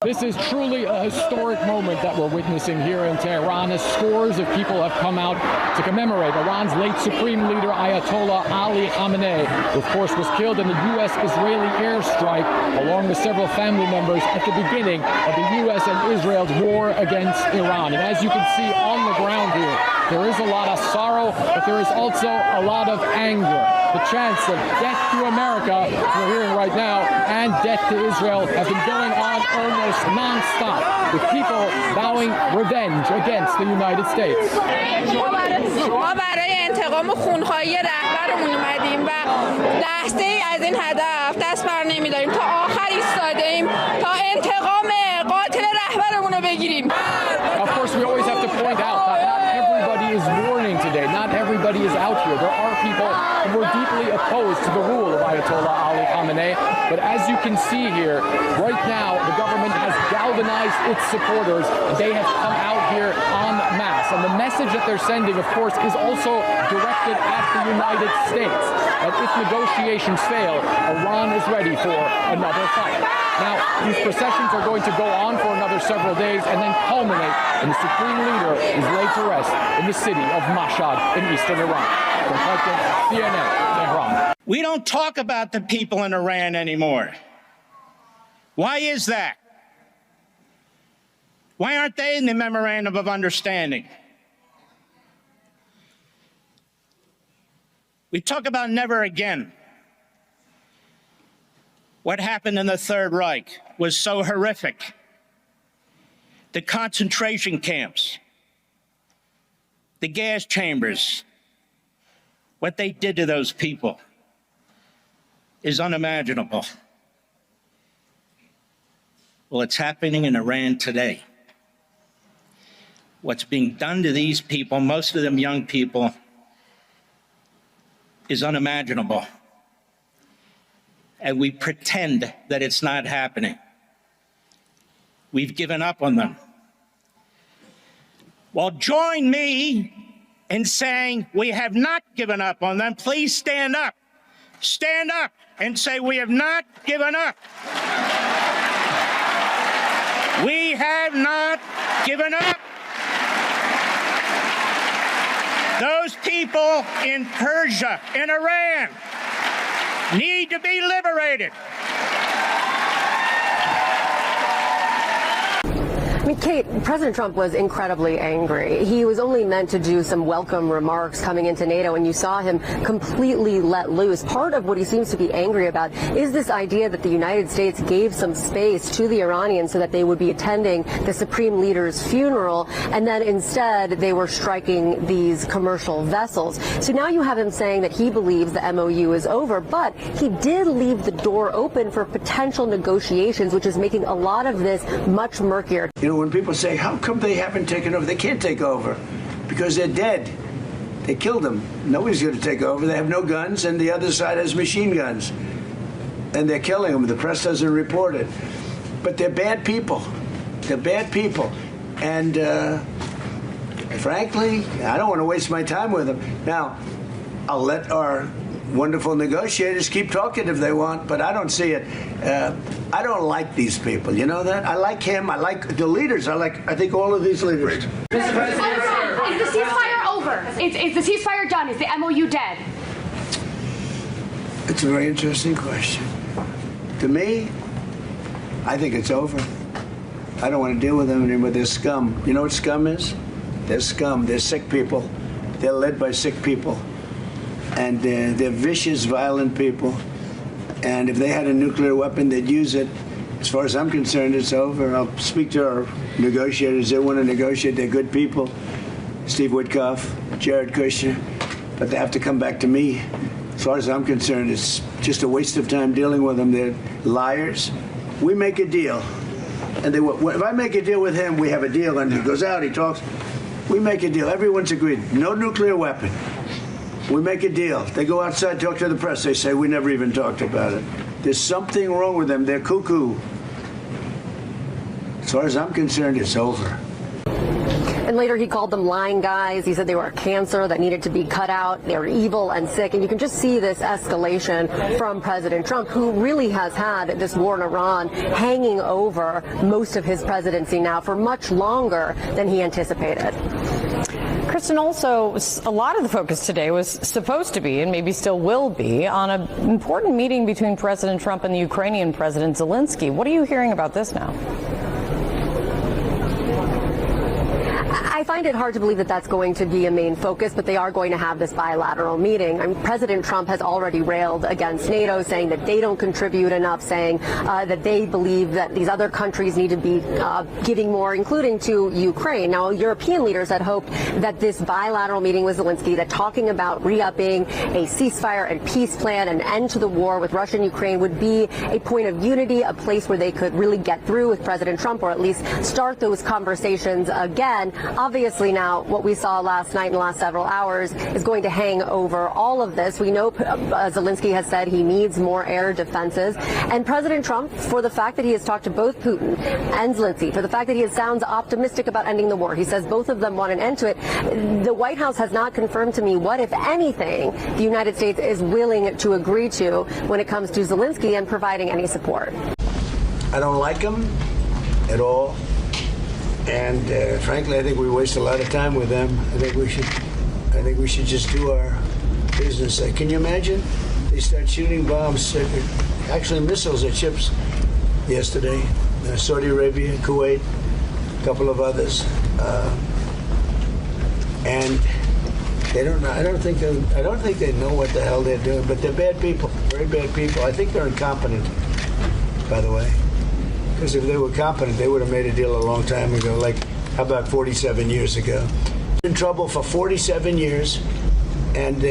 This is truly a historic moment that we're witnessing here in Tehran, as scores of people have come out to commemorate Iran's late supreme leader Ayatollah Ali Khamenei, who of course was killed in the U.S.-Israeli airstrike, along with several family members at the beginning of the U.S. and Israel's war against Iran. And as you can see on the ground here, there is a lot of sorrow, but there is also a lot of anger. The chants of death to America, we're hearing right now, and death to Israel have been going on almost non-stop, with people vowing revenge against the United States. ما برای انتقام خونخواهی رهبرمون اومدیم و لحظه‌ای از این هدف دست بر نمی‌داریم، تا آخر ایستاده‌ایم تا انتقام قاتل رهبرمون رو بگیریم. Of course, we always have to point out that not everybody is mourning today. Not everybody is out here. There are people who are deeply opposed to the rule of Ayatollah Ali Khamenei. But as you can see here, right now, the government has galvanized its supporters. They have come out here en masse. And the message that they're sending, of course, is also directed at the United States. That if negotiations fail, Iran is ready for another fight. Now, these processions are going to go on for another several days and then culminate when the supreme leader is laid to rest in the city of Mashhad in eastern Iran. From CNN, Tehran. We don't talk about the people in Iran anymore. Why is that? Why aren't they in the memorandum of understanding? We talk about never again. What happened in the Third Reich was so horrific. The concentration camps, the gas chambers, what they did to those people is unimaginable. Well, it's happening in Iran today. What's being done to these people, most of them young people, is unimaginable. And we pretend that it's not happening. We've given up on them. Well, join me in saying we have not given up on them. Please stand up. Stand up and say we have not given up. We have not given up. Those people in Persia, in Iran, need to be liberated. I mean, Kate, President Trump was incredibly angry. He was only meant to do some welcome remarks coming into NATO, and you saw him completely let loose. Part of what he seems to be angry about is this idea that the United States gave some space to the Iranians so that they would be attending the Supreme Leader's funeral, and then instead they were striking these commercial vessels. So now you have him saying that he believes the MOU is over, but he did leave the door open for potential negotiations, which is making a lot of this much murkier. You know, when people say, how come they haven't taken over? They can't take over because they're dead. They killed them. Nobody's going to take over. They have no guns, and the other side has machine guns. And they're killing them. The press doesn't report it. But they're bad people. They're bad people. And frankly, I don't want to waste my time with them. Now, I'll let our wonderful negotiators keep talking if they want, but I don't see it. I don't like these people. You know that? I like him. I like the leaders. I think all of these leaders. Mr. President, is the ceasefire over? Is the ceasefire done? Is the MOU dead? It's a very interesting question. To me, I think it's over. I don't want to deal with them anymore. They're scum. You know what scum is? They're scum. They're sick people. They're led by sick people. And they're vicious, violent people. And if they had a nuclear weapon, they'd use it. As far as I'm concerned, it's over. I'll speak to our negotiators. They want to negotiate. They're good people. Steve Witkoff, Jared Kushner. But they have to come back to me. As far as I'm concerned, it's just a waste of time dealing with them. They're liars. We make a deal. And if I make a deal with him, we have a deal. And he goes out, he talks. We make a deal. Everyone's agreed. No nuclear weapon. We make a deal. They go outside, talk to the press. They say, we never even talked about it. There's something wrong with them. They're cuckoo. As far as I'm concerned, it's over. And later he called them lying guys. He said they were a cancer that needed to be cut out. They were evil and sick. And you can just see this escalation from President Trump, who really has had this war in Iran hanging over most of his presidency now for much longer than he anticipated. Kristen, also, a lot of the focus today was supposed to be, and maybe still will be, on an important meeting between President Trump and the Ukrainian President Zelensky. What are you hearing about this now? I find it hard to believe that that's going to be a main focus, but they are going to have this bilateral meeting. I mean, President Trump has already railed against NATO, saying that they don't contribute enough, saying that they believe that these other countries need to be giving more, including to Ukraine. Now, European leaders had hoped that this bilateral meeting with Zelensky, that talking about re-upping a ceasefire and peace plan, an end to the war with Russia and Ukraine, would be a point of unity, a place where they could really get through with President Trump, or at least start those conversations again. Obviously now, what we saw last night in the last several hours is going to hang over all of this. We know Zelensky has said he needs more air defenses. And President Trump, for the fact that he has talked to both Putin and Zelensky, for the fact that he sounds optimistic about ending the war, he says both of them want an end to it. The White House has not confirmed to me what, if anything, the United States is willing to agree to when it comes to Zelensky and providing any support. I don't like him at all. And frankly, I think we waste a lot of time with them. I think we should just do our business. Can you imagine? They start shooting bombs, actually missiles at ships yesterday. Saudi Arabia, Kuwait, a couple of others, and they don't know. I don't think they know what the hell they're doing. But they're bad people, very bad people. I think they're incompetent, by the way. Because if they were competent, they would have made a deal a long time ago, like, how about 47 years ago? In trouble for 47 years, and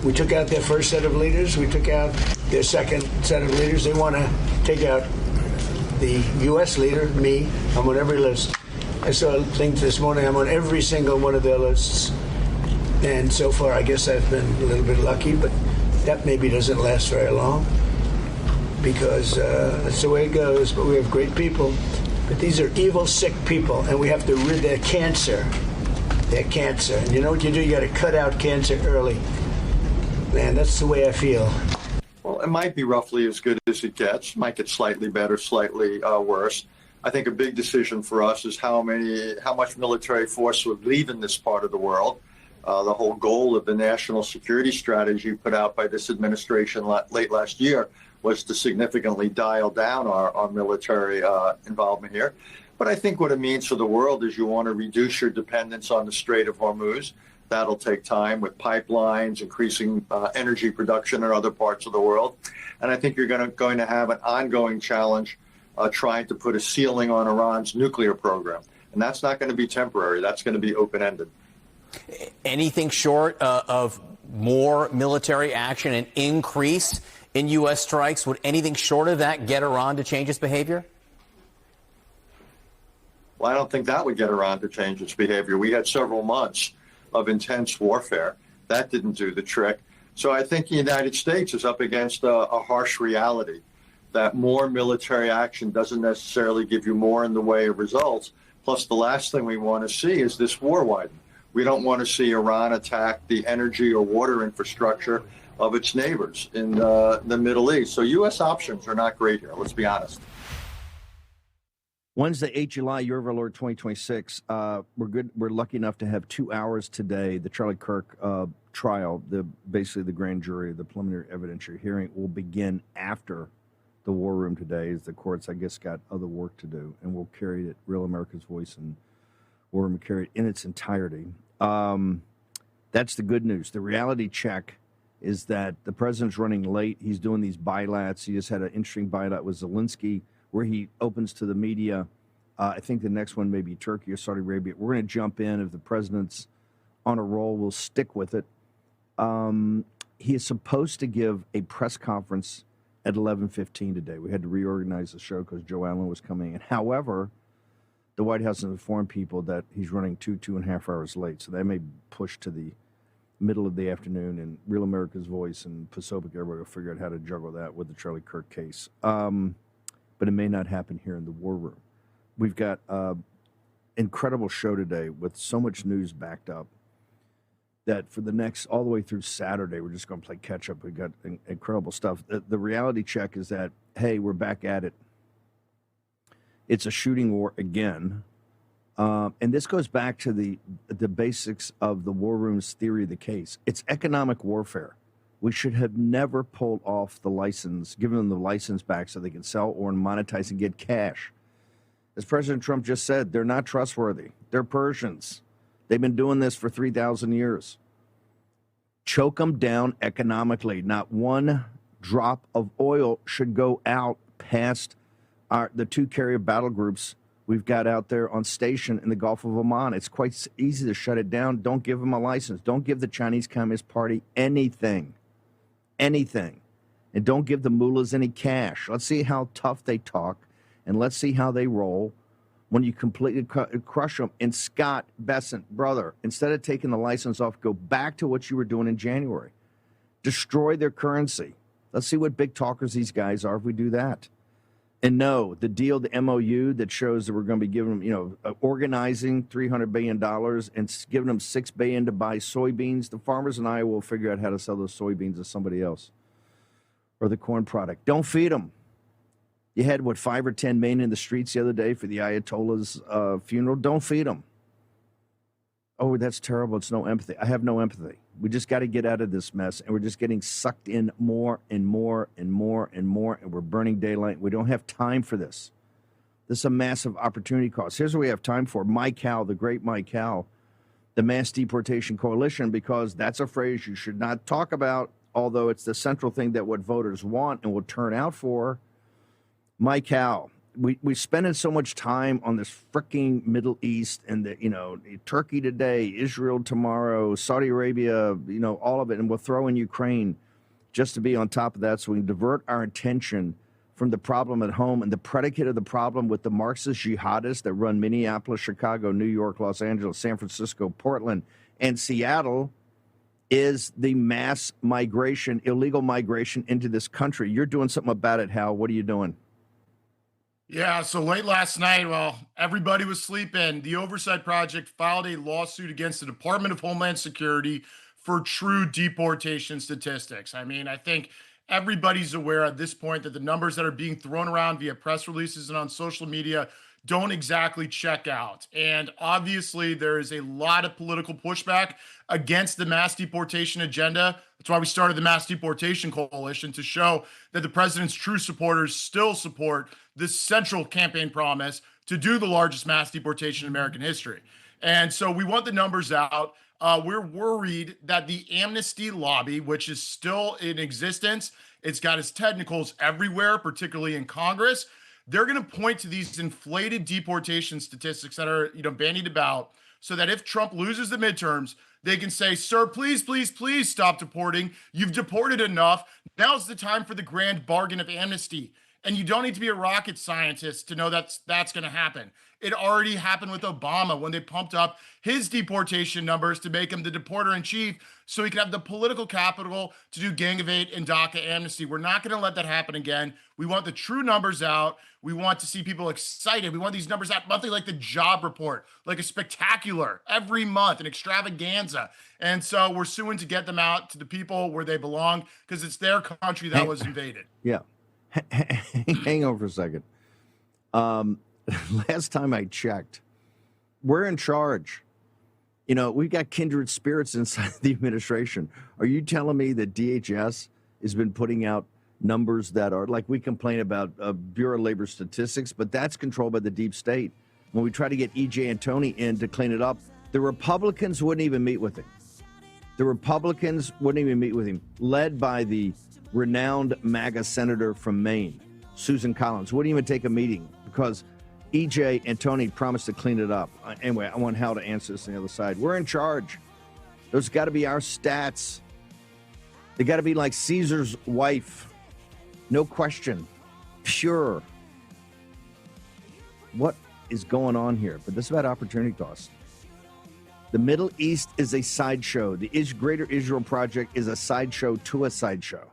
we took out their first set of leaders, we took out their second set of leaders. They want to take out the U.S. leader, me. I'm on every list. I saw a thing this morning, I'm on every single one of their lists. And so far, I guess I've been a little bit lucky, but that maybe doesn't last very long, because that's the way it goes. But we have great people. But these are evil, sick people, and we have to rid their cancer. Their cancer. And you know what you do? You got to cut out cancer early. Man, that's the way I feel. Well, it might be roughly as good as it gets. Might get slightly better, slightly worse. I think a big decision for us is how much military force would leave in this part of the world. The whole goal of the national security strategy put out by this administration late last year was to significantly dial down our military involvement here. But I think what it means for the world is you want to reduce your dependence on the Strait of Hormuz. That'll take time with pipelines, increasing energy production in other parts of the world. And I think you're going to have an ongoing challenge trying to put a ceiling on Iran's nuclear program. And that's not going to be temporary. That's going to be open-ended. Anything short of more military action and increase in U.S. strikes, would anything short of that get Iran to change its behavior? Well, I don't think that would get Iran to change its behavior. We had several months of intense warfare. That didn't do the trick. So I think the United States is up against a harsh reality that more military action doesn't necessarily give you more in the way of results. Plus, the last thing we want to see is this war widen. We don't want to see Iran attack the energy or water infrastructure of its neighbors in the Middle East. So U.S. options are not great here, let's be honest. Wednesday, 8 July, Year of Our Lord 2026. We're lucky enough to have 2 hours today. The Charlie Kirk trial, basically the grand jury, the preliminary evidentiary hearing, will begin after the war room today, as the courts, I guess, got other work to do, and we'll carry it, Real America's Voice, and War Room will carry it in its entirety. That's the good news. The reality check is that the president's running late. He's doing these bilats. He just had an interesting bilat with Zelensky where he opens to the media. I think the next one may be Turkey or Saudi Arabia. We're going to jump in. If the president's on a roll, we'll stick with it. He is supposed to give a press conference at 11:15 today. We had to reorganize the show because Joe Allen was coming in. However, the White House has informed people that he's running 2.5 hours late, so that may push to the middle of the afternoon, and Real America's Voice and Pacific, everybody will figure out how to juggle that with the Charlie Kirk case. But it may not happen here in the war room. We've got incredible show today with so much news backed up that for the next, all the way through Saturday, we're just going to play catch up. We got incredible stuff. The reality check is that, hey, we're back at it. It's a shooting war again. And this goes back to the basics of the war room's theory of the case. It's economic warfare. We should have never pulled off the license, given them the license back so they can sell or monetize and get cash. As President Trump just said, they're not trustworthy. They're Persians. They've been doing this for 3,000 years. Choke them down economically. Not one drop of oil should go out past the 2 carrier battle groups we've got out there on station in the Gulf of Oman. It's quite easy to shut it down. Don't give them a license. Don't give the Chinese Communist Party anything. Anything. And don't give the mullahs any cash. Let's see how tough they talk, and let's see how they roll when you completely crush them. And Scott Bessent, brother, instead of taking the license off, go back to what you were doing in January. Destroy their currency. Let's see what big talkers these guys are if we do that. And no, the deal, the MOU that shows that we're going to be giving them, organizing $300 billion and giving them $6 billion to buy soybeans. The farmers in Iowa will figure out how to sell those soybeans to somebody else or the corn product. Don't feed them. You had, 5 or 10 million in the streets the other day for the Ayatollah's funeral. Don't feed them. Oh, that's terrible. It's no empathy. I have no empathy. We just got to get out of this mess, and we're just getting sucked in more and more and more and more, and we're burning daylight. We don't have time for this. This is a massive opportunity cost. Here's what we have time for. Mike Howe, the great Mike Howe, the Mass Deportation Coalition, because that's a phrase you should not talk about, although it's the central thing that what voters want and will turn out for. Mike Howe. We're spending so much time on this freaking Middle East and Turkey today, Israel tomorrow, Saudi Arabia, all of it. And we'll throw in Ukraine just to be on top of that so we can divert our attention from the problem at home. And the predicate of the problem with the Marxist jihadists that run Minneapolis, Chicago, New York, Los Angeles, San Francisco, Portland, and Seattle is the mass migration, illegal migration into this country. You're doing something about it, Hal. What are you doing? Yeah, so late last night, while everybody was sleeping, the Oversight Project filed a lawsuit against the Department of Homeland Security for true deportation statistics. I mean, I think everybody's aware at this point that the numbers that are being thrown around via press releases and on social media don't exactly check out. And obviously, there is a lot of political pushback against the mass deportation agenda. That's why we started the Mass Deportation Coalition, to show that the president's true supporters still support this central campaign promise to do the largest mass deportation in American history. And so we want the numbers out. We're worried that the amnesty lobby, which is still in existence, it's got its tentacles everywhere, particularly in Congress. They're going to point to these inflated deportation statistics that are, bandied about, so that if Trump loses the midterms, they can say, sir, please, please, please stop deporting. You've deported enough. Now's the time for the grand bargain of amnesty. And you don't need to be a rocket scientist to know that's going to happen. It already happened with Obama when they pumped up his deportation numbers to make him the deporter in chief so he could have the political capital to do Gang of Eight and DACA amnesty. We're not going to let that happen again. We want the true numbers out. We want to see people excited. We want these numbers out monthly, like the job report, like a spectacular every month, an extravaganza. And so we're suing to get them out to the people where they belong, because it's their country that was invaded. Yeah. Hang on for a second. Last time I checked, we're in charge. We've got kindred spirits inside the administration. Are you telling me that DHS has been putting out numbers that are, like, we complain about Bureau of Labor Statistics, but that's controlled by the deep state. When we try to get E.J. Antoni in to clean it up, the Republicans wouldn't even meet with him. Led by the renowned MAGA senator from Maine, Susan Collins, wouldn't even take a meeting because E.J. Antoni promised to clean it up. Anyway, I want Hal to answer this on the other side. We're in charge. Those got to be our stats. They got to be like Caesar's wife. No question. Pure. What is going on here? But this is about opportunity cost. The Middle East is a sideshow. The Greater Israel Project is a sideshow to a sideshow.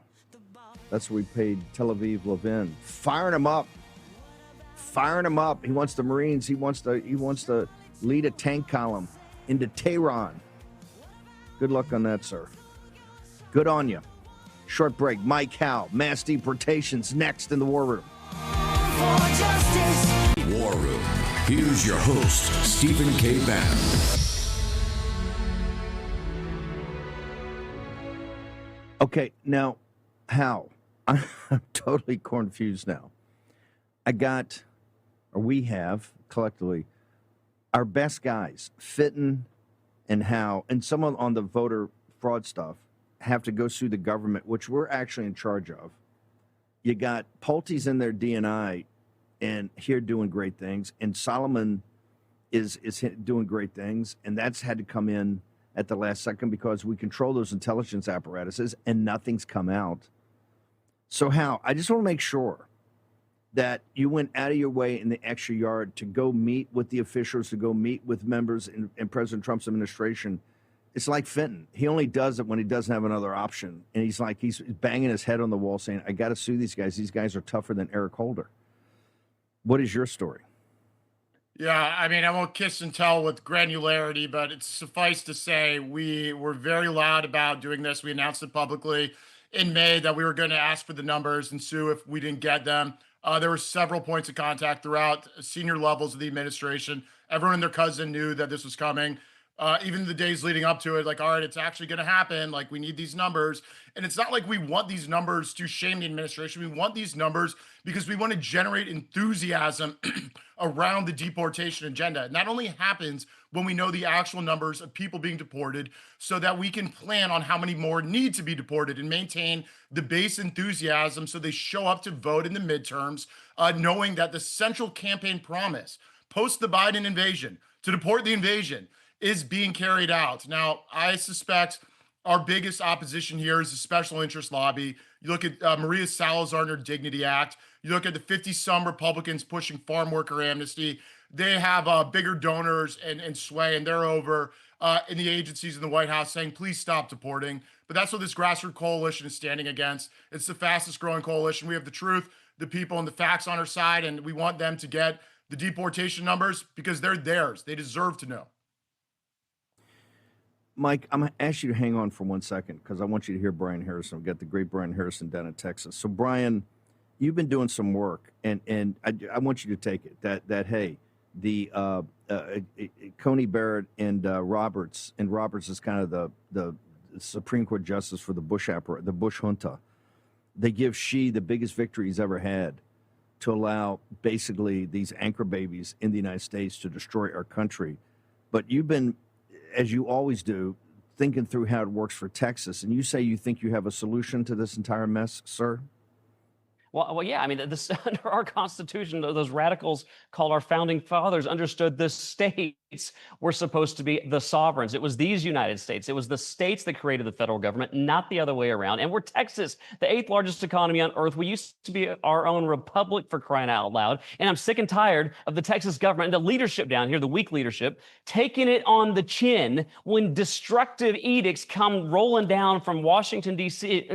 That's what we paid Tel Aviv Levin. Firing him up. He wants the Marines. He wants the lead a tank column into Tehran. Good luck on that, sir. Good on you. Short break. Mike Howe, mass deportations next in the War Room. War Room. Here's your host, Stephen K. Bannon. Okay, now, Howe, I'm totally confused now. We have, collectively, our best guys, Fitton and Howe, and someone on the voter fraud stuff, have to go sue the government, which we're actually in charge of. You got Pulte's in their DNI and here doing great things, and Solomon is doing great things, and that's had to come in at the last second because we control those intelligence apparatuses and nothing's come out. So Hal, I just want to make sure that you went out of your way in the extra yard to go meet with the officials, to go meet with members in President Trump's administration. It's like Fenton. He only does it when he doesn't have another option. And he's banging his head on the wall saying, I got to sue these guys. These guys are tougher than Eric Holder. What is your story? Yeah, I mean, I won't kiss and tell with granularity, but it's suffice to say we were very loud about doing this. We announced it publicly in May that we were going to ask for the numbers and sue if we didn't get them. There were several points of contact throughout senior levels of the administration. Everyone and their cousin knew that this was coming. Even the days leading up to it, like, all right, it's actually going to happen. Like, we need these numbers. And it's not like we want these numbers to shame the administration. We want these numbers because we want to generate enthusiasm around the deportation agenda. And that only happens when we know the actual numbers of people being deported so that we can plan on how many more need to be deported and maintain the base enthusiasm so they show up to vote in the midterms, knowing that the central campaign promise post the Biden invasion to deport the invasion is being carried out. Now, I suspect our biggest opposition here is the special interest lobby. You look at Maria Salazar and her Dignity Act. You look at the 50-some Republicans pushing farm worker amnesty. They have bigger donors and sway, and they're over in the agencies in the White House saying, please stop deporting. But that's what this grassroots coalition is standing against. It's the fastest growing coalition. We have the truth, the people, and the facts on our side, and we want them to get the deportation numbers because they're theirs. They deserve to know. Mike, I'm going to ask you to hang on for 1 second because I want you to hear Brian Harrison. We've got the great Brian Harrison down in Texas. So, Brian, you've been doing some work, and I want you to take it that hey, the Coney Barrett and Roberts is kind of the Supreme Court justice for the Bush junta. They give Xi the biggest victory he's ever had to allow basically these anchor babies in the United States to destroy our country. But you've been, as you always do, thinking through how it works for Texas, and you say you think you have a solution to this entire mess, sir? Well, yeah. I mean, this under our Constitution, those radicals called our founding fathers understood the states were supposed to be the sovereigns. It was these United States. It was the states that created the federal government, not the other way around. And we're Texas, the 8th largest economy on earth. We used to be our own republic, for crying out loud. And I'm sick and tired of the Texas government and the leadership down here, the weak leadership, taking it on the chin when destructive edicts come rolling down from Washington, D.C.,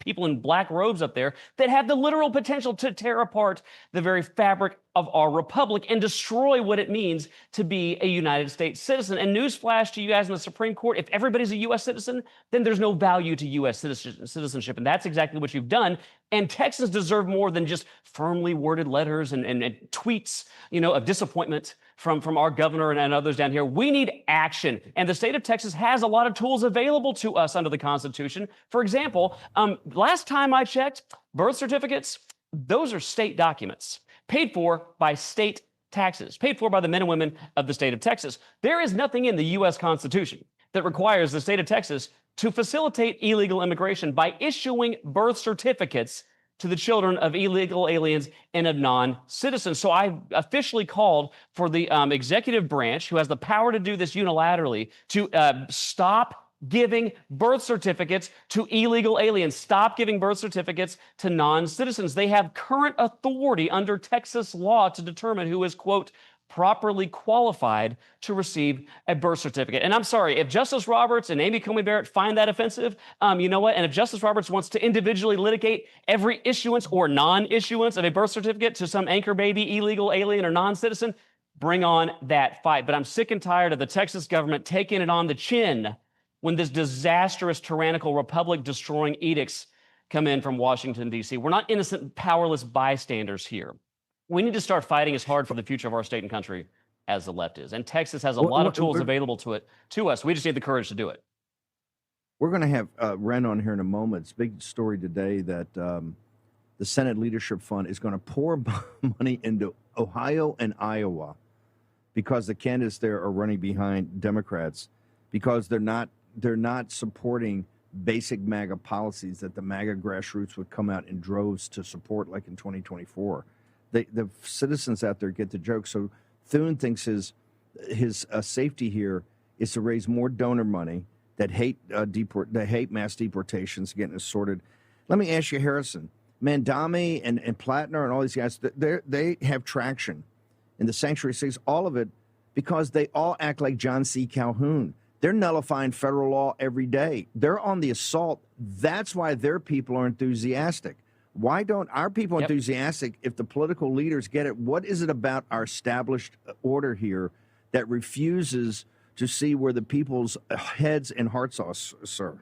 people in black robes up there that have the literal potential to tear apart the very fabric of our republic and destroy what it means to be a United States citizen. And newsflash to you guys in the Supreme Court, if everybody's a U.S. citizen, then there's no value to U.S. citizenship. And that's exactly what you've done. And Texans deserve more than just firmly worded letters and tweets, of disappointment from our governor and others down here. We need action. And the state of Texas has a lot of tools available to us under the Constitution. For example, last time I checked, birth certificates, those are state documents paid for by state taxes, paid for by the men and women of the state of Texas. There is nothing in the U.S. Constitution that requires the state of Texas to facilitate illegal immigration by issuing birth certificates to the children of illegal aliens and of non-citizens. So I officially called for the executive branch, who has the power to do this unilaterally, to stop giving birth certificates to illegal aliens. Stop giving birth certificates to non-citizens. They have current authority under Texas law to determine who is, quote, properly qualified to receive a birth certificate. And I'm sorry, if Justice Roberts and Amy Coney Barrett find that offensive, you know what? And if Justice Roberts wants to individually litigate every issuance or non-issuance of a birth certificate to some anchor baby, illegal alien, or non-citizen, Bring on that fight. But I'm sick and tired of the Texas government taking it on the chin when this disastrous, tyrannical, republic-destroying edicts come in from Washington, D.C. We're not innocent, powerless bystanders here. We need to start fighting as hard for the future of our state and country as the left is. And Texas has a lot of tools available to us. We just need the courage to do it. We're going to have Ren on here in a moment. It's a big story today that the Senate Leadership Fund is going to pour money into Ohio and Iowa because the candidates there are running behind Democrats because they're not supporting basic MAGA policies that the MAGA grassroots would come out in droves to support, like in 2024. The citizens out there get the joke. So Thune thinks his safety here is to raise more donor money that hate mass deportations getting sorted. Let me ask you, Harrison, Mandami and Plattner and all these guys, they have traction in the sanctuary cities, all of it because they all act like John C. Calhoun. They're nullifying federal law every day. They're on the assault. That's why their people are enthusiastic. Why don't our people enthusiastic if the political leaders get it? What is it about our established order here that refuses to see where the people's heads and hearts are, sir?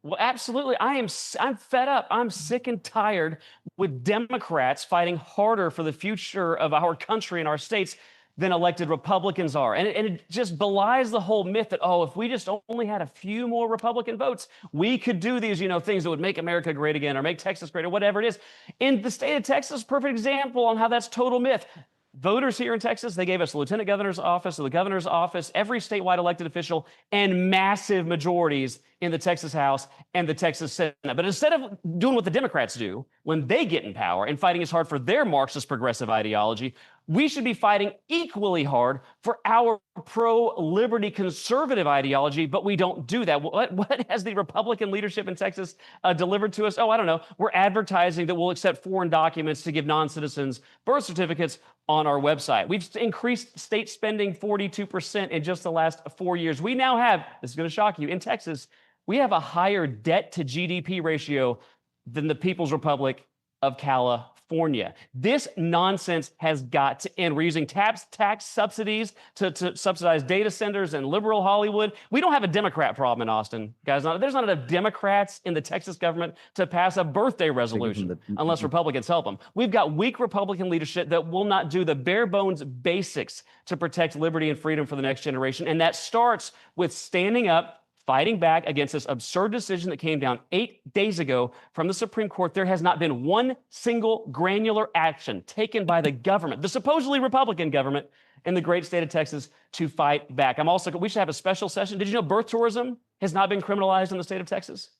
Well, absolutely. I'm fed up. I'm sick and tired with Democrats fighting harder for the future of our country and our states than elected Republicans are. And it just belies the whole myth that, oh, if we just only had a few more Republican votes, we could do these, things that would make America great again or make Texas great or whatever it is. In the state of Texas, perfect example on how that's total myth. Voters here in Texas, they gave us the lieutenant governor's office, the governor's office, every statewide elected official, and massive majorities in the Texas House and the Texas Senate. But instead of doing what the Democrats do when they get in power and fighting as hard for their Marxist progressive ideology, we should be fighting equally hard for our pro-liberty conservative ideology, but we don't do that. What has the Republican leadership in Texas delivered to us? Oh, I don't know. We're advertising that we'll accept foreign documents to give non-citizens birth certificates on our website. We've increased state spending 42% in just the last 4 years. We now have, this is going to shock you, in Texas, we have a higher debt to GDP ratio than the People's Republic of California. This nonsense has got to end. We're using tax subsidies to subsidize data centers and liberal Hollywood. We don't have a Democrat problem in Austin, guys. There's not enough Democrats in the Texas government to pass a birthday resolution unless Republicans help them. We've got weak Republican leadership that will not do the bare bones basics to protect liberty and freedom for the next generation. And that starts with standing up, fighting back against this absurd decision that came down 8 days ago from the Supreme Court. There has not been one single granular action taken by the government, the supposedly Republican government in the great state of Texas, to fight back. We should have a special session. Did you know birth tourism has not been criminalized in the state of Texas?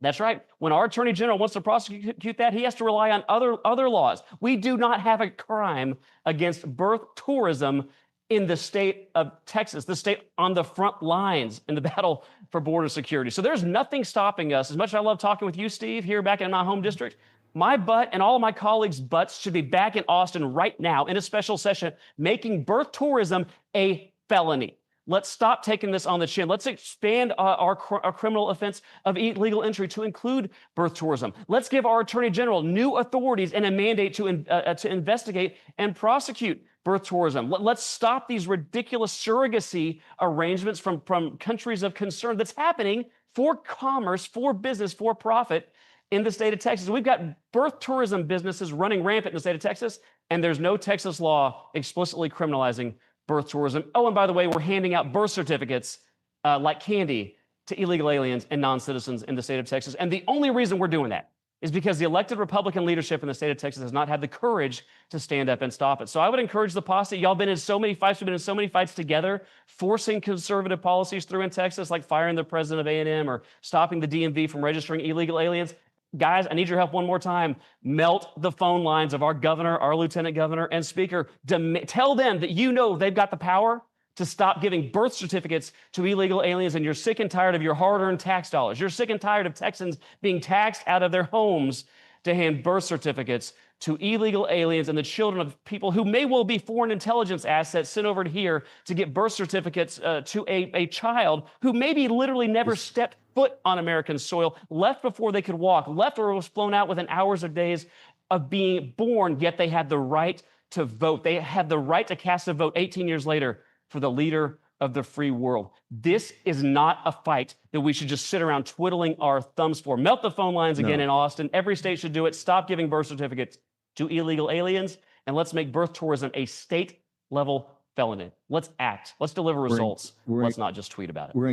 That's right. When our attorney general wants to prosecute that, he has to rely on other laws. We do not have a crime against birth tourism in the state of Texas, the state on the front lines in the battle for border security. So there's nothing stopping us. As much as I love talking with you, Steve, here back in my home district, my butt and all of my colleagues' butts should be back in Austin right now in a special session, making birth tourism a felony. Let's stop taking this on the chin. Let's expand our criminal offense of illegal entry to include birth tourism. Let's give our attorney general new authorities and a mandate to investigate and prosecute birth tourism. Let's stop these ridiculous surrogacy arrangements from countries of concern that's happening for commerce, for business, for profit in the state of Texas. We've got birth tourism businesses running rampant in the state of Texas, and there's no Texas law explicitly criminalizing birth tourism. Oh, and by the way, we're handing out birth certificates like candy to illegal aliens and non-citizens in the state of Texas. And the only reason we're doing that is because the elected Republican leadership in the state of Texas has not had the courage to stand up and stop it. So I would encourage the posse. Y'all been in so many fights. We've been in so many fights together, forcing conservative policies through in Texas, like firing the president of A&M or stopping the DMV from registering illegal aliens. Guys, I need your help one more time. Melt the phone lines of our governor, our lieutenant governor, and speaker. Tell them that they've got the power to stop giving birth certificates to illegal aliens, and you're sick and tired of your hard-earned tax dollars. You're sick and tired of Texans being taxed out of their homes to hand birth certificates to illegal aliens and the children of people who may well be foreign intelligence assets sent over to here to get birth certificates to a child who maybe literally never stepped foot on American soil, left before they could walk, left or was flown out within hours or days of being born, yet they had the right to vote. They have the right to cast a vote 18 years later for the leader of the free world. This is not a fight that we should just sit around twiddling our thumbs for. Melt the phone lines again in Austin. Every state should do it. Stop giving birth certificates to illegal aliens, and let's make birth tourism a state-level felony. Let's act. Let's deliver results. Let's not just tweet about it. We're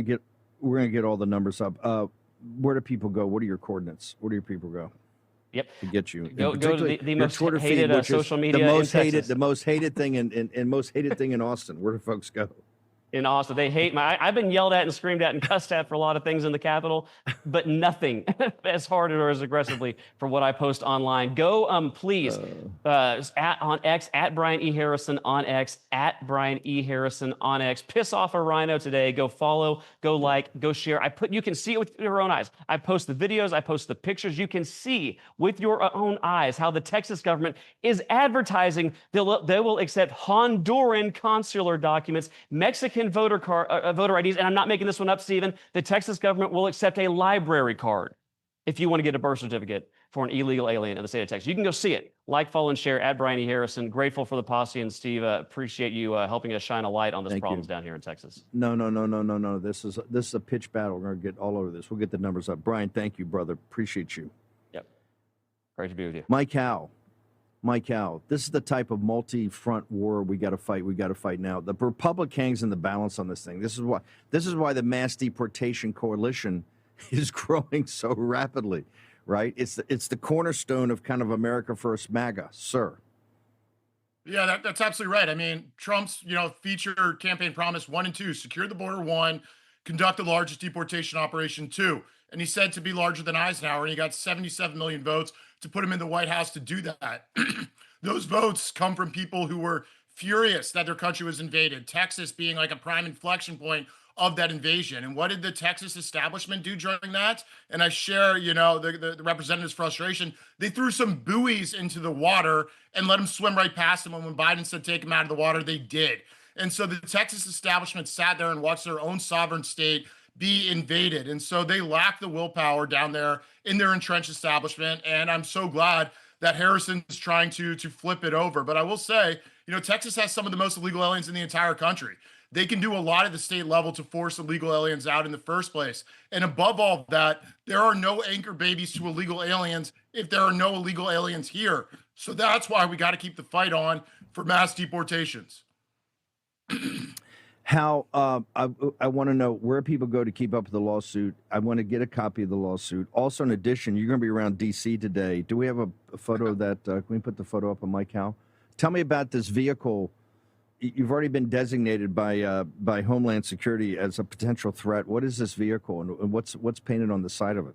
gonna get all the numbers up. Where do people go? What are your coordinates? Where do your people go? Yep. To get you. Go to the most Twitter hated feed, social media the most hated thing in Austin. Where do folks go? In Austin, they hate I've been yelled at and screamed at and cussed at for a lot of things in the Capitol, but nothing as hard or as aggressively for what I post online. Go, please, on X, at Brian E. Harrison on X, at Brian E. Harrison on X. Piss off a rhino today. Go follow, go like, go share. You can see it with your own eyes. I post the videos, I post the pictures. You can see with your own eyes how the Texas government is advertising they will accept Honduran consular documents, Mexican voter IDs, and I'm not making this one up, Stephen. The Texas government will accept a library card if you want to get a birth certificate for an illegal alien in the state of Texas. You can go see it. Like, follow, and share at Brian E. Harrison. Grateful for the posse, and Steve, appreciate you helping us shine a light on this problems down here in Texas. No. This is a pitch battle. We're going to get all over this. We'll get the numbers up. Brian, thank you, brother. Appreciate you. Yep. Great to be with you. Mike Howe, this is the type of multi-front war we got to fight. We got to fight now. The Republic hangs in the balance on this thing. This is why the mass deportation coalition is growing so rapidly, right? It's the cornerstone of kind of America First MAGA, sir. Yeah, that's absolutely right. I mean, Trump's feature campaign promise 1 and 2: secure the border 1, conduct the largest deportation operation 2. And he said to be larger than Eisenhower, and he got 77 million votes to put him in the White House to do that. Those votes come from people who were furious that their country was invaded, Texas being like a prime inflection point of that invasion. And what did the Texas establishment do during that? And I share, the representative's frustration. They threw some buoys into the water and let them swim right past them. And when Biden said take them out of the water, they did. And so the Texas establishment sat there and watched their own sovereign state be invaded. And so they lack the willpower down there in their entrenched establishment. And I'm so glad that Harrison's trying to flip it over. But I will say, Texas has some of the most illegal aliens in the entire country. They can do a lot at the state level to force illegal aliens out in the first place. And above all that, there are no anchor babies to illegal aliens if there are no illegal aliens here. So that's why we got to keep the fight on for mass deportations. How I want to know where people go to keep up with the lawsuit. I want to get a copy of the lawsuit. Also, in addition, you're going to be around D.C. today. Do we have a photo of that? Can we put the photo up on Mike Howe? Tell me about this vehicle. You've already been designated by Homeland Security as a potential threat. What is this vehicle, and what's painted on the side of it?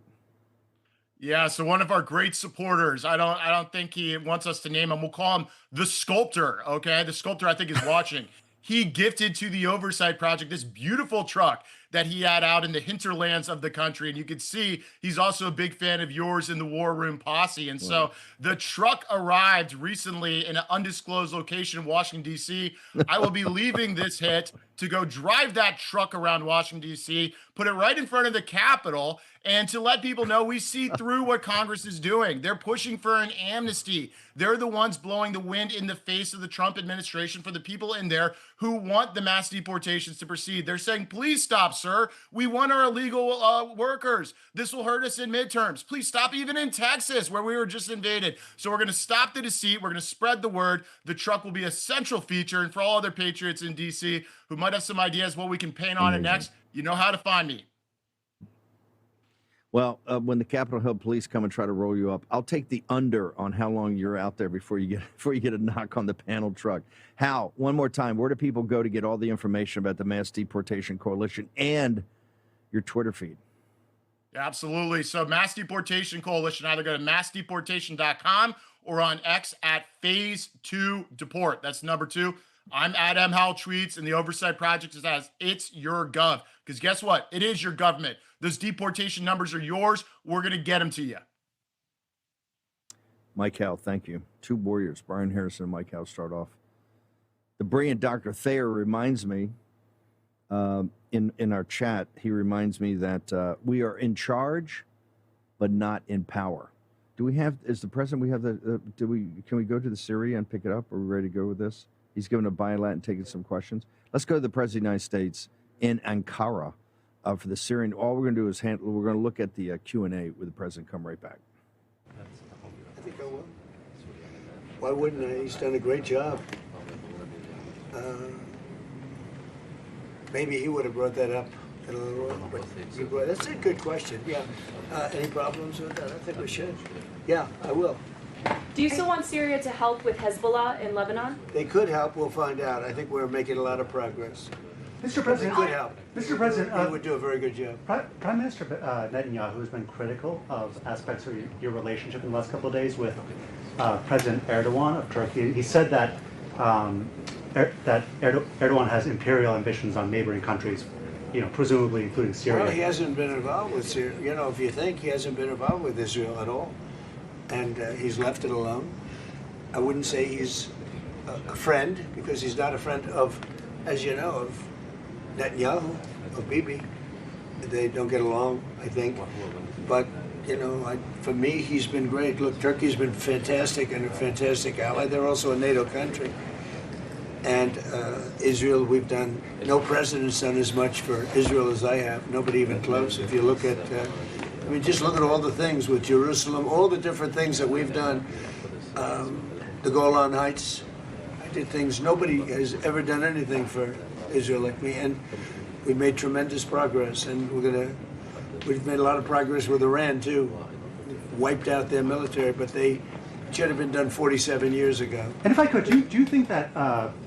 Yeah, so one of our great supporters, I don't think he wants us to name him. We'll call him the Sculptor. Okay, the Sculptor I think is watching. He gifted to the Oversight Project this beautiful truck that he had out in the hinterlands of the country. And you could see he's also a big fan of yours in the War Room Posse. And so the truck arrived recently in an undisclosed location in Washington, D.C. I will be leaving this hit to go drive that truck around Washington, D.C., put it right in front of the Capitol, and to let people know we see through what Congress is doing. They're pushing for an amnesty. They're the ones blowing the wind in the face of the Trump administration for the people in there who want the mass deportations to proceed. They're saying, please stop, sir. We want our illegal workers. This will hurt us in midterms. Please stop, even in Texas, where we were just invaded. So we're going to stop the deceit. We're going to spread the word. The truck will be a central feature. And for all other patriots in D.C. who might have some ideas what we can paint on it next, you know how to find me. Well, when the Capitol Hill police come and try to roll you up, I'll take the under on how long you're out there before you get a knock on the panel truck. Hal, one more time, where do people go to get all the information about the Mass Deportation Coalition and your Twitter feed? Absolutely. So Mass Deportation Coalition, either go to massdeportation.com or on X at Phase 2 Deport. That's number 2. I'm at M. Howell Tweets, and the Oversight Project is as It's Your Gov. Because guess what? It is your government. Those deportation numbers are yours. We're going to get them to you. Mike Howe, thank you. 2 warriors, Brian Harrison and Mike Howe, start off. The brilliant Dr. Thayer reminds me, in our chat, he reminds me that we are in charge, but not in power. Do we have? Is the president? We have the. Can we go to the Syria and pick it up? Are we ready to go with this? He's given a bylat and taking some questions. Let's go to the president of the United States in Ankara for the Syrian. All we're going to do is handle. We're going to look at the Q&A with the president. Come right back. I think I will. Why wouldn't I? He's done a great job. Maybe he would have brought that up in a little while. But that's a good question. Yeah. Any problems with that? I think we should. Yeah, I will. Do you still want Syria to help with Hezbollah in Lebanon? They could help. We'll find out. I think we're making a lot of progress. Mr. President, they could help. Mr. President, they would do a very good job. Prime Minister Netanyahu has been critical of aspects of your relationship in the last couple of days with President Erdogan of Turkey. He said that Erdogan has imperial ambitions on neighboring countries, presumably including Syria. Well, he hasn't been involved with Syria. If you think, he hasn't been involved with Israel at all, and he's left it alone. I wouldn't say he's a friend, because he's not a friend of, as you know, of Netanyahu, of Bibi. They don't get along, I think. But, for me, he's been great. Look, Turkey's been fantastic and a fantastic ally. They're also a NATO country. And Israel, we've done, no president's done as much for Israel as I have. Nobody even close. If you look at, just look at all the things with Jerusalem, all the different things that we've done. The Golan Heights, I did things, nobody has ever done anything for Israel like me. And we made tremendous progress. And we've made a lot of progress with Iran too. Wiped out their military, but they should have been done 47 years ago. And if I could, do you think that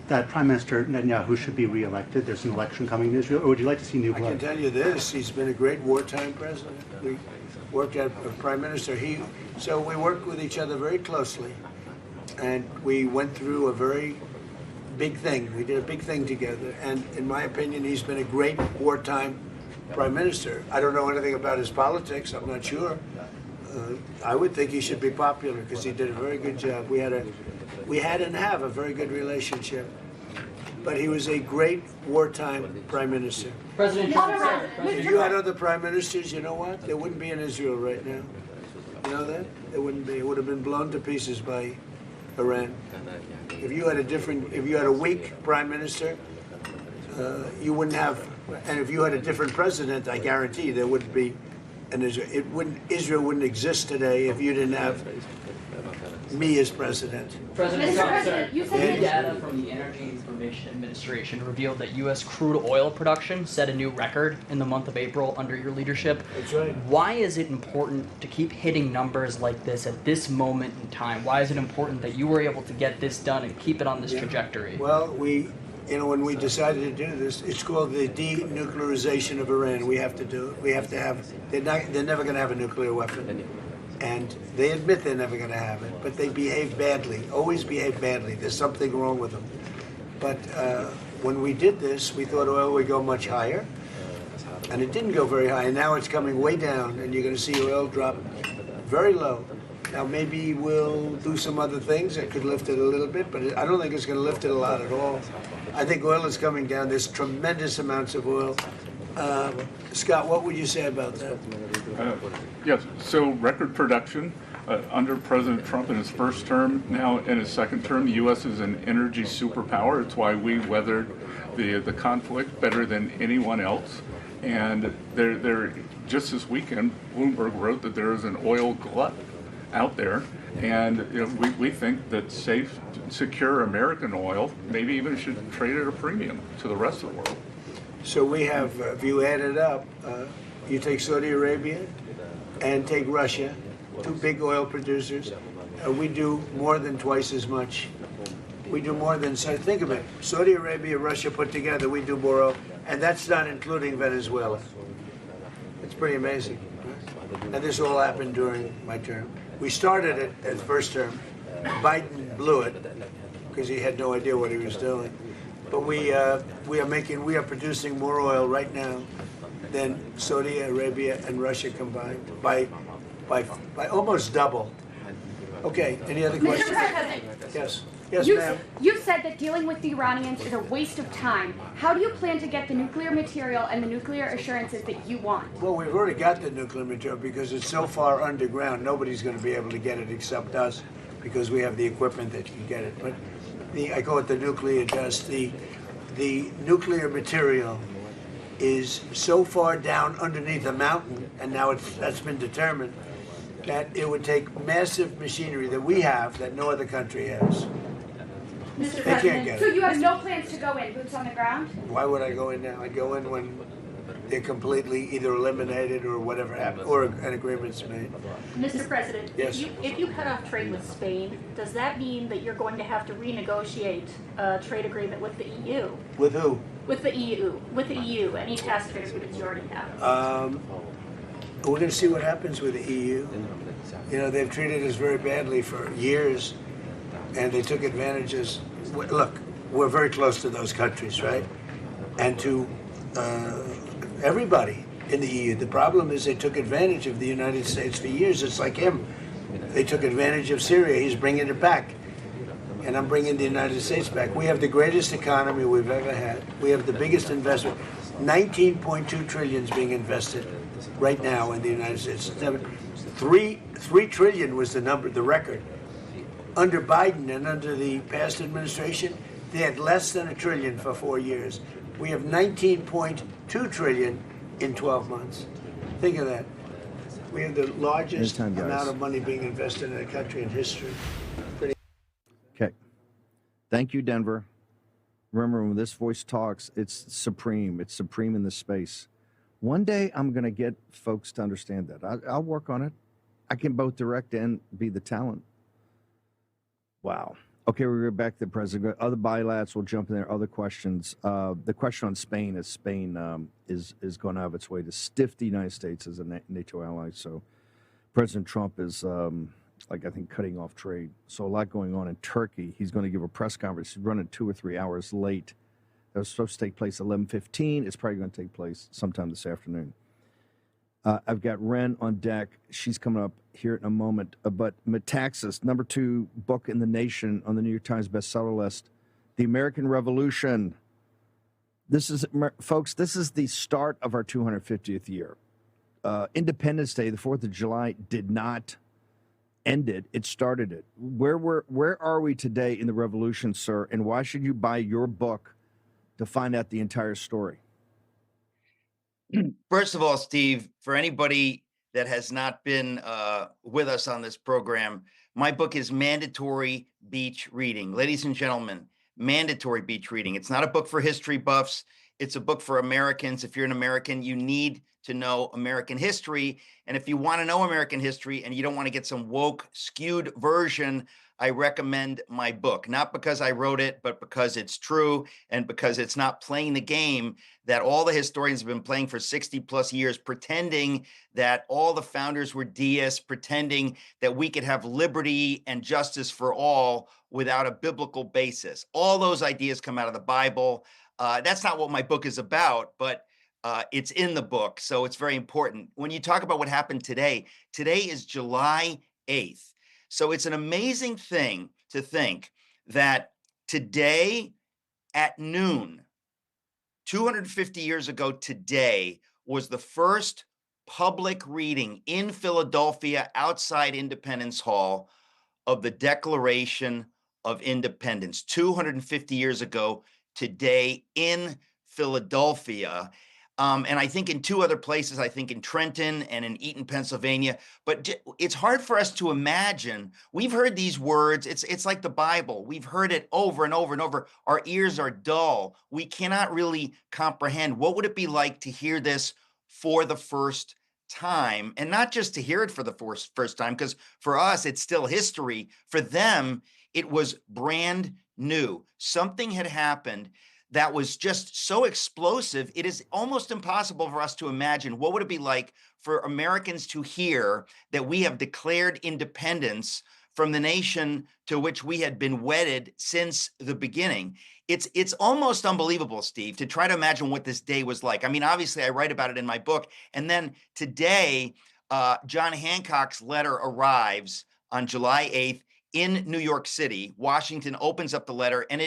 that Prime Minister Netanyahu should be reelected? There's an election coming in Israel, or would you like to see new blood? I can tell you this: he's been a great wartime president. We worked as a prime minister. So we worked with each other very closely, and we went through a very big thing. We did a big thing together, and in my opinion, he's been a great wartime prime minister. I don't know anything about his politics. I'm not sure. I would think he should be popular because he did a very good job. We had and have a very good relationship. But he was a great wartime prime minister. President Trump said, if you had other prime ministers, you know what? There wouldn't be in Israel right now. You know that? There wouldn't be. It would have been blown to pieces by Iran. If you had a weak prime minister, you wouldn't have. And if you had a different president, I guarantee there wouldn't be. And Israel wouldn't exist today if you didn't have me as president. President Trump, sir, new data from the Energy Information Administration revealed that U.S. crude oil production set a new record in the month of April under your leadership. That's right. Why is it important to keep hitting numbers like this at this moment in time? Why is it important that you were able to get this done and keep it on this trajectory? Well, when we decided to do this, it's called the denuclearization of Iran. We have to do it. We have to have. They're never going to have a nuclear weapon, and they admit they're never going to have it. But they behave badly. Always behave badly. There's something wrong with them. But when we did this, we thought oil would go much higher, and it didn't go very high. And now it's coming way down, and you're going to see oil drop very low. Now, maybe we'll do some other things that could lift it a little bit, but I don't think it's going to lift it a lot at all. I think oil is coming down. There's tremendous amounts of oil. Scott, what would you say about that? Yes, so record production under President Trump in his first term. Now in his second term, the U.S. is an energy superpower. It's why we weathered the conflict better than anyone else. And just this weekend, Bloomberg wrote that there is an oil glut out there, and we think that safe, secure American oil maybe even should trade at a premium to the rest of the world. So we have, if you add it up, you take Saudi Arabia and take Russia, two big oil producers, we do more than twice as much. We do more than, so think of it, Saudi Arabia, Russia put together, we do more oil, and that's not including Venezuela. It's pretty amazing. And this all happened during my term. We started it at first term. Biden blew it because he had no idea what he was doing. But we are producing more oil right now than Saudi Arabia and Russia combined by almost double. Okay, any other questions? Mr. President. Yes. Yes, ma'am. You've said that dealing with the Iranians is a waste of time. How do you plan to get the nuclear material and the nuclear assurances that you want? Well, we've already got the nuclear material because it's so far underground, nobody's going to be able to get it except us because we have the equipment that can get it. But I call it the nuclear dust. The nuclear material is so far down underneath a mountain, and now that's been determined, that it would take massive machinery that we have that no other country has. Mr. They can't President, get so it. you have no plans to go in, boots on the ground? Why would I go in now? I go in when they're completely either eliminated or whatever happened, or an agreement's made. Mr. President, Yes. if you cut off trade with Spain, does that mean that you're going to have to renegotiate a trade agreement with the EU? With who? With the EU, any past trade agreements you already have? We're going to see what happens with the EU. You know, they've treated us very badly for years, and they took advantages. Look, we're very close to those countries, right? And to everybody in the EU. The problem is they took advantage of the United States for years. It's like him. They took advantage of Syria. He's bringing it back. And I'm bringing the United States back. We have the greatest economy we've ever had. We have the biggest investment. 19.2 trillion is being invested right now in the United States. 3 trillion was the record. Under Biden and under the past administration, they had less than $1 trillion for 4 years. We have 19.2 trillion in 12 months. Think of that. We have the largest amount of money being invested in a country in history. Okay. Thank you, Denver. Remember, when this voice talks, it's supreme. It's supreme in this space. One day, I'm going to get folks to understand that. I'll work on it. I can both direct and be the talent. Wow. Okay, we're going to go back to the president. Other bilats, we'll jump in there. Other questions. The question on Spain is Spain is going out of its way to stiff the United States as a NATO ally. So President Trump is, I think, cutting off trade. So a lot going on in Turkey. He's going to give a press conference. He's running 2 or 3 hours late. That was supposed to take place at 11:15. It's probably going to take place sometime this afternoon. I've got Ren on deck. She's coming up here in a moment. But Metaxas, number 2 book in the nation on the New York Times bestseller list, The American Revolution. This is, folks, this is the start of our 250th year. Independence Day, the 4th of July, did not end it. It started it. Where are we today in the revolution, sir? And why should you buy your book to find out the entire story? First of all, Steve, for anybody that has not been with us on this program, my book is mandatory beach reading. Ladies and gentlemen, mandatory beach reading. It's not a book for history buffs. It's a book for Americans. If you're an American, you need to know American history. And if you want to know American history and you don't want to get some woke, skewed version, I recommend my book, not because I wrote it, but because it's true and because it's not playing the game that all the historians have been playing for 60 plus years, pretending that all the founders were deists, pretending that we could have liberty and justice for all without a biblical basis. All those ideas come out of the Bible. That's not what my book is about, but it's in the book, so it's very important. When you talk about what happened today, today is July 8th. So it's an amazing thing to think that today at noon, 250 years ago today, was the first public reading in Philadelphia outside Independence Hall of the Declaration of Independence. 250 years ago today in Philadelphia. And I think in 2 other places, I think in Trenton and in Eaton, Pennsylvania. But it's hard for us to imagine. We've heard these words. It's like the Bible. We've heard it over and over and over. Our ears are dull. We cannot really comprehend. What would it be like to hear this for the first time? And not just to hear it for the first time, because for us, it's still history. For them, it was brand new. Something had happened that was just so explosive, it is almost impossible for us to imagine what would it be like for Americans to hear that we have declared independence from the nation to which we had been wedded since the beginning. It's almost unbelievable, Steve, to try to imagine what this day was like. I mean, obviously, I write about it in my book. And then today, John Hancock's letter arrives on July 8th in New York City. Washington opens up the letter, and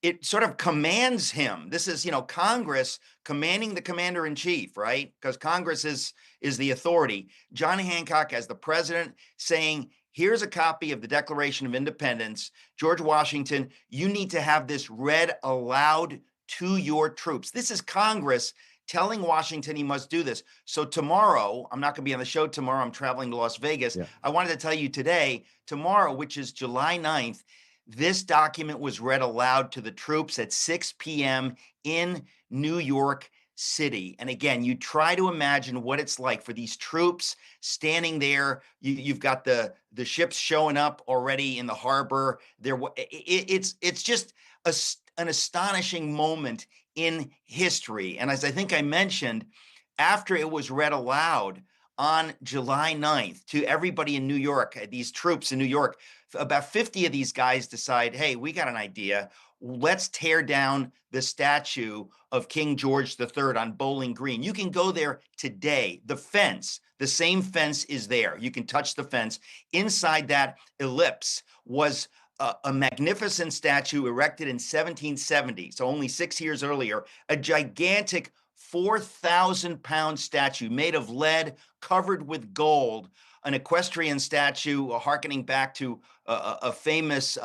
it sort of commands him. This is, Congress commanding the commander in chief, right? Because Congress is the authority. John Hancock, as the president, saying, here's a copy of the Declaration of Independence. George Washington, you need to have this read aloud to your troops. This is Congress telling Washington he must do this. So tomorrow, I'm not going to be on the show tomorrow. I'm traveling to Las Vegas. Yeah. I wanted to tell you today, tomorrow, which is July 9th, this document was read aloud to the troops at 6 p.m. in New York City. And again, you try to imagine what it's like for these troops standing there. You've got the ships showing up already in the harbor. It's just an astonishing moment in history. And as I think I mentioned, after it was read aloud on July 9th to everybody in New York, these troops in New York, about 50 of these guys decide, hey, we got an idea. Let's tear down the statue of King George III on Bowling Green. You can go there today. The fence, the same fence is there. You can touch the fence. Inside that ellipse was a magnificent statue erected in 1770, so only 6 years earlier, a gigantic 4,000-pound statue made of lead, covered with gold, an equestrian statue harkening back to a famous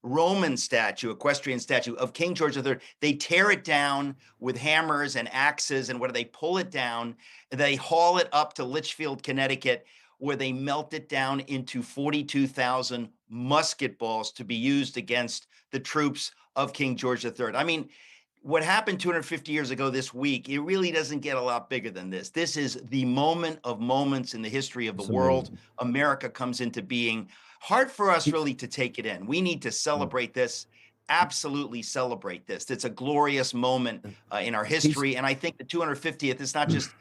Roman statue, equestrian statue of King George III. They tear it down with hammers and axes, and they pull it down, they haul it up to Litchfield, Connecticut, where they melt it down into 42,000 musket balls to be used against the troops of King George III. I mean, what happened 250 years ago this week, it really doesn't get a lot bigger than this. This is the moment of moments in the history of the world. America comes into being. Hard for us really to take it in. We need to celebrate this, absolutely celebrate this. It's a glorious moment in our history. And I think the 250th is not just,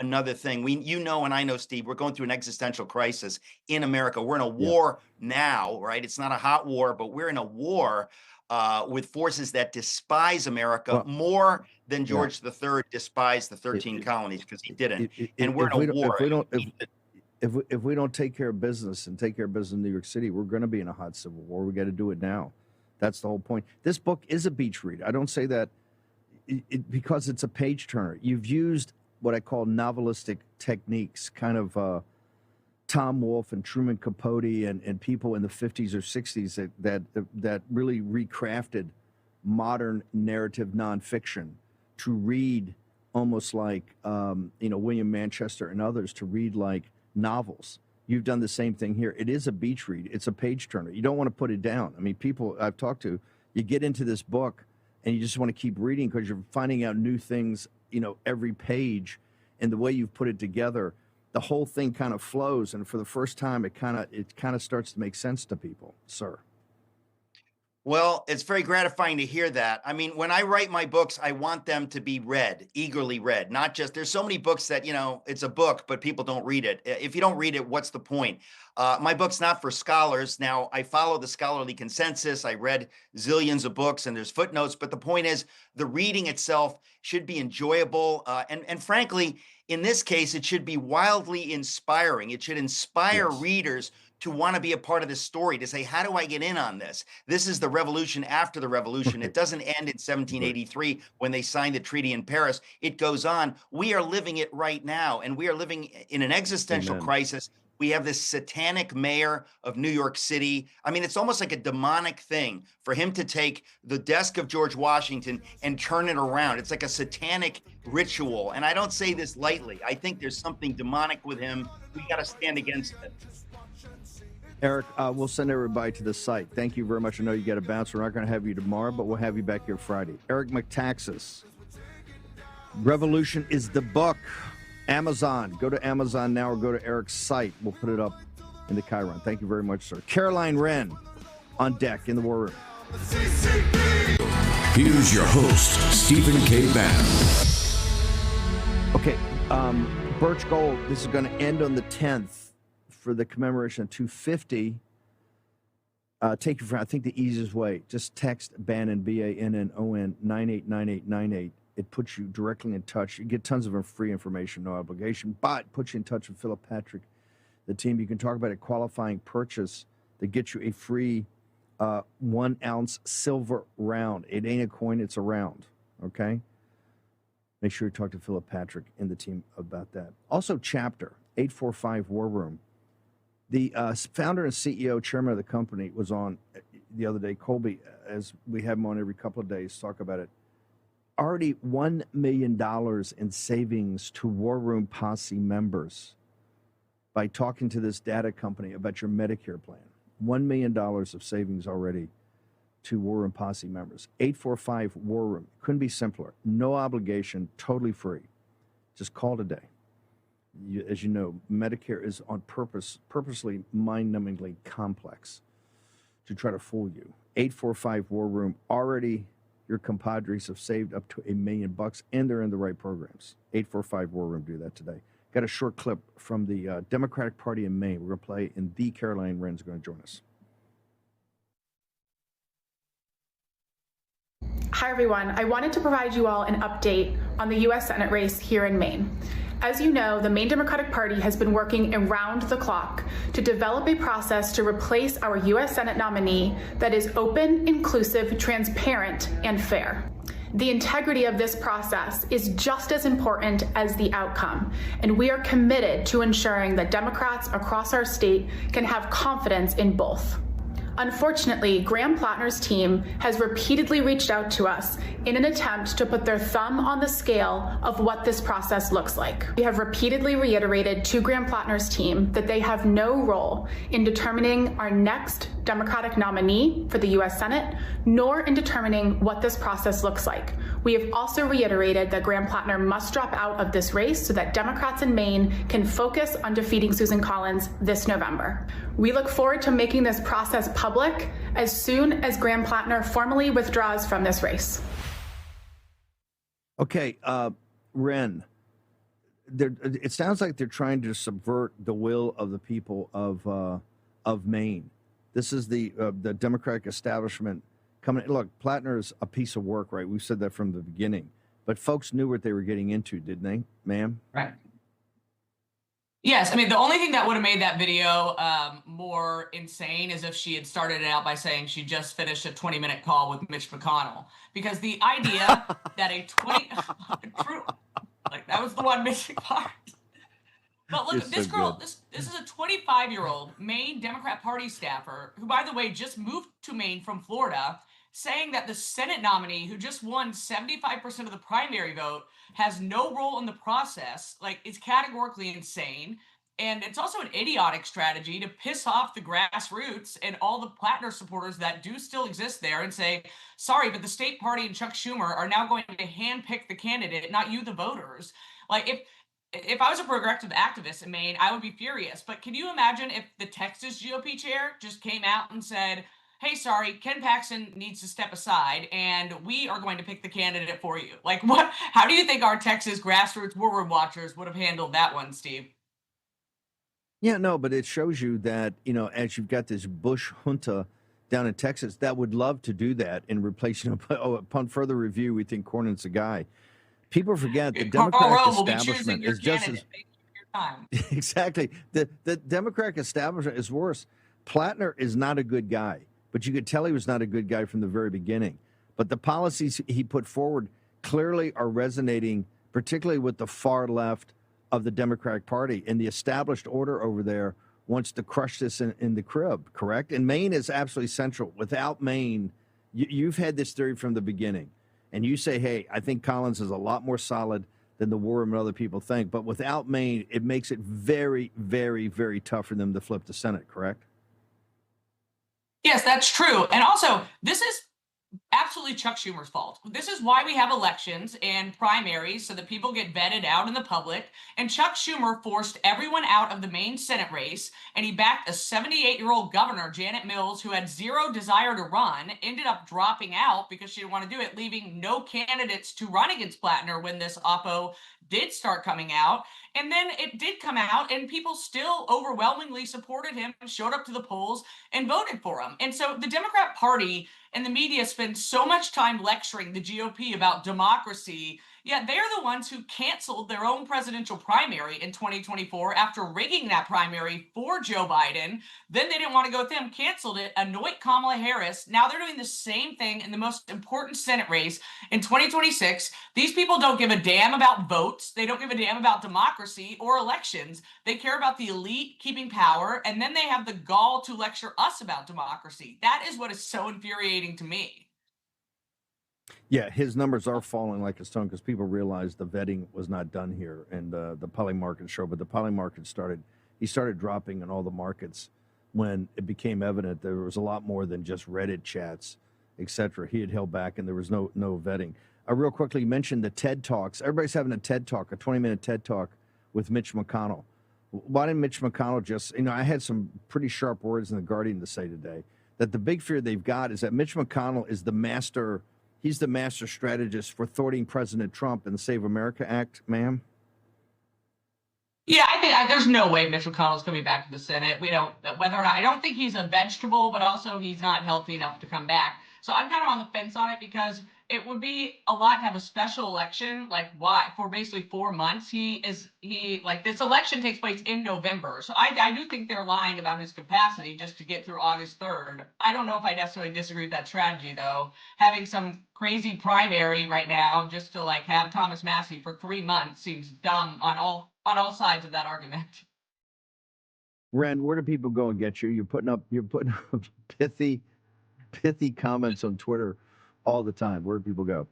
another thing. And I know, Steve, we're going through an existential crisis in America. We're in a war now, right? It's not a hot war, but we're in a war with forces that despise America more than George III despised the 13 colonies, because he didn't. And we're in a war. If we don't take care of business and take care of business in New York City, we're going to be in a hot civil war. We got to do it now. That's the whole point. This book is a beach read. I don't say that because it's a page turner. You've used what I call novelistic techniques, kind of Tom Wolfe and Truman Capote and people in the 50s or 60s that really recrafted modern narrative nonfiction to read almost like William Manchester and others, to read like novels. You've done the same thing here. It is a beach read. It's a page turner. You don't want to put it down. I mean, people I've talked to, you get into this book and you just want to keep reading because you're finding out new things, every page. And the way you've put it together, the whole thing kind of flows. And for the first time, it kind of starts to make sense to people, sir. Well, it's very gratifying to hear that. I mean, when I write my books, I want them to be read, eagerly read, not just, there's so many books that, it's a book, but people don't read it. If you don't read it, what's the point? My book's not for scholars. Now, I follow the scholarly consensus. I read zillions of books and there's footnotes, but the point is the reading itself should be enjoyable. And frankly, in this case, it should be wildly inspiring. It should inspire readers to want to be a part of this story, to say, how do I get in on this? This is the revolution after the revolution. It doesn't end in 1783 when they signed the treaty in Paris. It goes on. We are living it right now, and we are living in an existential crisis. We have this satanic mayor of New York City. I mean, it's almost like a demonic thing for him to take the desk of George Washington and turn it around. It's like a satanic ritual. And I don't say this lightly. I think there's something demonic with him. We got to stand against it. Eric, we'll send everybody to the site. Thank you very much. I know you got to bounce. We're not going to have you tomorrow, but we'll have you back here Friday. Eric McTaxis. Revolution is the book. Amazon. Go to Amazon now or go to Eric's site. We'll put it up in the Chiron. Thank you very much, sir. Caroline Wren on deck in the war room. Here's your host, Stephen K. Bannon. Okay, Birch Gold, this is going to end on the 10th. For the commemoration of 250, take your, I think the easiest way, just text Bannon, BANNON, 989898. It puts you directly in touch. You get tons of free information, no obligation, but puts you in touch with Philip Patrick, the team. You can talk about a qualifying purchase that gets you a free 1 ounce silver round. It ain't a coin, it's a round. Okay? Make sure you talk to Philip Patrick and the team about that. Also, Chapter 845 War Room. The founder and CEO, chairman of the company, was on the other day. Colby, as we have him on every couple of days, talk about it. Already $1 million in savings to War Room Posse members by talking to this data company about your Medicare plan. $1 million of savings already to War Room Posse members. 845 War Room. Couldn't be simpler. No obligation, totally free. Just call today. As you know, Medicare is on purposely mind-numbingly complex to try to fool you. 845 War Room. Already your compadres have saved up to $1 million, and they're in the right programs. 845 War Room. Do that today. Got a short clip from the Democratic Party in Maine. We're going to play, and the Caroline Wren's going to join us. Hi, everyone. I wanted to provide you all an update on the U.S. Senate race here in Maine. As you know, the Maine Democratic Party has been working around the clock to develop a process to replace our U.S. Senate nominee that is open, inclusive, transparent, and fair. The integrity of this process is just as important as the outcome, and we are committed to ensuring that Democrats across our state can have confidence in both. Unfortunately, Graham Plattner's team has repeatedly reached out to us in an attempt to put their thumb on the scale of what this process looks like. We have repeatedly reiterated to Graham Plattner's team that they have no role in determining our next Democratic nominee for the U.S. Senate, nor in determining what this process looks like. We have also reiterated that Graham Plattner must drop out of this race so that Democrats in Maine can focus on defeating Susan Collins this November. We look forward to making this process public as soon as Graham Plattner formally withdraws from this race. Okay, Wren, it sounds like they're trying to subvert the will of the people of Maine. This is the Democratic establishment coming. Look, Plattner's a piece of work, right? We've said that from the beginning. But folks knew what they were getting into, didn't they, ma'am? Right. Yes, I mean, the only thing that would have made that video more insane is if she had started it out by saying she just finished a 20-minute call with Mitch McConnell. Because the idea that a 20... like, that was the one missing part. But look, this girl, this is a 25-year-old Maine Democrat Party staffer who, by the way, just moved to Maine from Florida, saying that the Senate nominee who just won 75% of the primary vote has no role in the process, like, it's categorically insane. And it's also an idiotic strategy to piss off the grassroots and all the Plattner supporters that do still exist there and say, sorry, but the state party and Chuck Schumer are now going to handpick the candidate, not you, the voters. Like, if I was a progressive activist in Maine, I would be furious. But can you imagine if the Texas GOP chair just came out and said, hey, sorry, Ken Paxton needs to step aside, and we are going to pick the candidate for you? Like, what? How do you think our Texas grassroots war room watchers would have handled that one, Steve? Yeah, no, but it shows you that, you know, as you've got this Bush junta down in Texas that would love to do that in replace, you know, upon further review, we think Cornyn's the guy. People forget the Democratic establishment is just as exactly the Democratic establishment is worse. Plattner is not a good guy, but you could tell he was not a good guy from the very beginning. But the policies he put forward clearly are resonating, particularly with the far left of the Democratic Party, and the established order over there wants to crush this in the crib. Correct? And Maine is absolutely central. Without Maine, you've had this theory from the beginning. And you say, hey, I think Collins is a lot more solid than the war room and other people think. But without Maine, it makes it very, very, very tough for them to flip the Senate, correct? Yes, that's true. And also, this is absolutely Chuck Schumer's fault. This is why we have elections and primaries, so that people get vetted out in the public. And Chuck Schumer forced everyone out of the Maine Senate race, and he backed a 78-year-old governor, Janet Mills, who had zero desire to run, ended up dropping out because she didn't want to do it, leaving no candidates to run against Plattner when this oppo did start coming out. And then it did come out, and people still overwhelmingly supported him, showed up to the polls, and voted for him. And so the Democrat Party and the media spend so much time lecturing the GOP about democracy, Yeah, they're the ones who canceled their own presidential primary in 2024 after rigging that primary for Joe Biden. Then they didn't want to go with him, canceled it, anoint Kamala Harris. Now they're doing the same thing in the most important Senate race in 2026. These people don't give a damn about votes. They don't give a damn about democracy or elections. They care about the elite keeping power, and then they have the gall to lecture us about democracy. That is what is so infuriating to me. Yeah, his numbers are falling like a stone because people realized the vetting was not done here, and the poly market show. But the poly market he started dropping in all the markets when it became evident there was a lot more than just Reddit chats, etc. He had held back, and there was no vetting. Real quickly, you mentioned the TED Talks. Everybody's having a TED Talk, a 20-minute TED Talk with Mitch McConnell. Why didn't Mitch McConnell just, I had some pretty sharp words in The Guardian to say today, that the big fear they've got is that Mitch McConnell is he's the master strategist for thwarting President Trump and the Save America Act, ma'am? Yeah, I think there's no way Mitch McConnell's coming back to the Senate. We don't, whether or not, I don't think he's a vegetable, but also he's not healthy enough to come back. So I'm kind of on the fence on it because it would be a lot to have a special election, like why, for basically 4 months. This election takes place in November. So I do think they're lying about his capacity just to get through August 3rd. I don't know if I necessarily disagree with that strategy, though. Having some crazy primary right now just to have Thomas Massie for 3 months seems dumb on all sides of that argument. Ren, where do people go and get you? You're putting up pithy comments on Twitter all the time. Where do people go?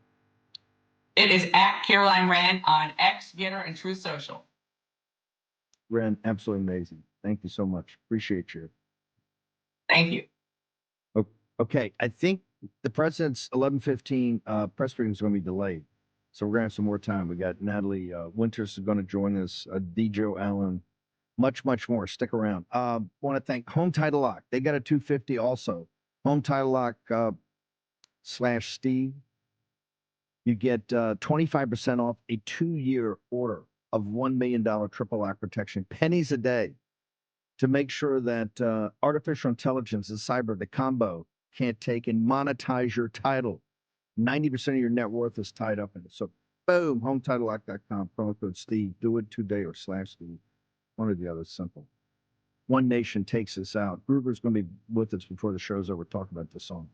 It is at Caroline Rand on X, Getter, and Truth Social. Ren, absolutely amazing. Thank you so much. Appreciate you. Thank you. Okay, I think the president's 11:15 press briefing is going to be delayed, so we're going to have some more time. We got Natalie Winters is going to join us, Joe Allen, much more. Stick around. Want to thank Home Title Lock. They got a 250 also. Home Title Lock /Steve. You get 25% off a 2-year order of $1 million triple lock protection, pennies a day, to make sure that artificial intelligence and cyber, the combo, can't take and monetize your title. 90% of your net worth is tied up in it. So, boom, HometitleLock.com, promo code Steve. Do it today or /Steve. One or the other, simple. One Nation takes us out. Gruber's going to be with us before the show's over. Talk about the song.